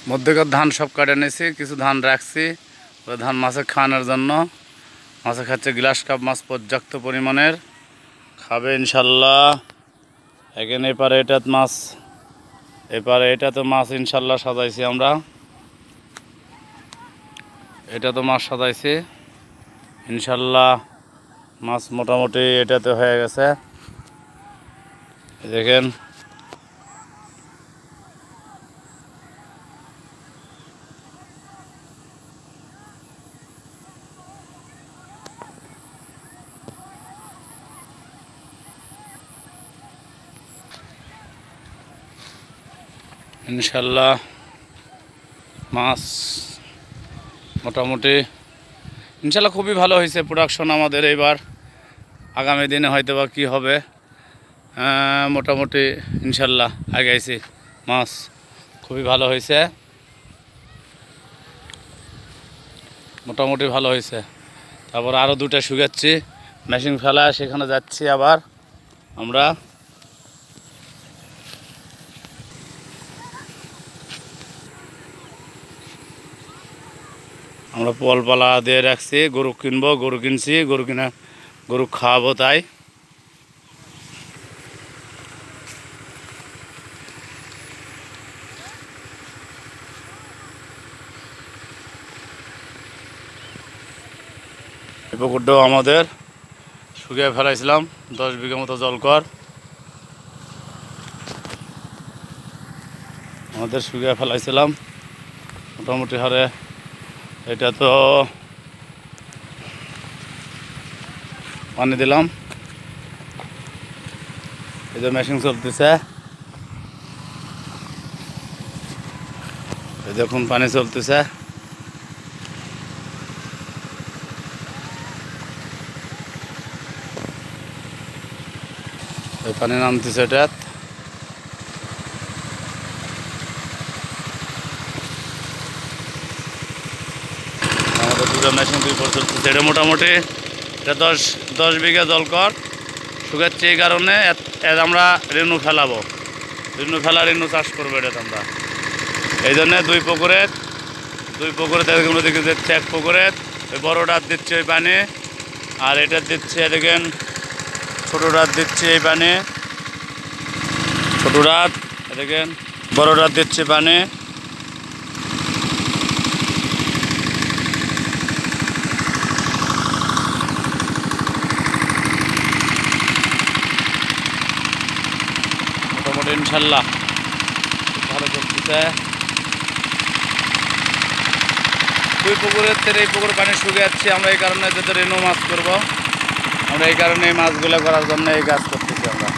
মধ্যেকার ধান সব কাটে নিয়েছি, কিছু ধান রাখছি, ওই ধান মাছে খাওয়ানোর জন্য। মাছে খাচ্ছে, গ্লাস কাপ মাছ পর্যাপ্ত পরিমাণের খাবে ইনশাল্লাহ। এখানে এপারে এটা মাছ, এপারে এটা তো মাছ ইনশাল্লাহ সাজাইছি আমরা, এটা তো মাছ সাজাইছি ইনশাল্লাহ। মাছ মোটামুটি এটাতে হয়ে গেছে, দেখেন। ইনশাল্লাহ মাছ মোটামুটি ইনশাল্লাহ খুবই ভালো হয়েছে প্রোডাকশন আমাদের এবার। আগামী দিনে হয়তো বা কী হবে, মোটামুটি ইনশাল্লাহ আগাইছি। মাছ খুবই ভালো হয়েছে, মোটামুটি ভালো হয়েছে। তারপর আরও দুটো শুকাচ্ছি, মেশিন ফেলা, সেখানে যাচ্ছি আবার আমরা। পলপালা দিয়ে রাখছি, গরু কিনবো, গরু কিনছি, গরু খাওয়াবো, তাই এই পুকুরটাও আমাদের শুকিয়ে ফেলাইছিলাম, 10 বিঘা মতো জলকর আমাদের শুকিয়ে ফেলাইছিলাম মোটামুটি হারে। এটা তো পানি দিলাম, এই যে মেশিন চলতেছে, এই দেখুন পানি চলতেছে। এই পানি নামতেছে, এটা আমাদের দুটো মেশিন 2 পর চলতেছে। এটা মোটামুটি এটা 10 বিঘা জলকর শুকাচ্ছে, এই কারণে আমরা রেণু ফেলাবো, রেণু চাষ করবো। এটা আমরা এই জন্যে দুই পুকুরে দেখে দিচ্ছে, এক পুকুরে ওই বড়োটা দিচ্ছে ওই পানি, আর এটা দিচ্ছে দেখেন ছোটোটা দিচ্ছে এই পানি, ছোটোটা দেখেন বড়োটা দিচ্ছে পানি। মোটামুটি ইনশাল্লাহ ভালো চলতেছে। 2 পুকুরের থেকে এই পুকুর পানি শুকিয়ে যাচ্ছে, আমরা এই কারণে যাতে রেণু মাছ করবো, আমরা এই কারণে এই মাছগুলো করার জন্য এই কাজ করতেছি আমরা।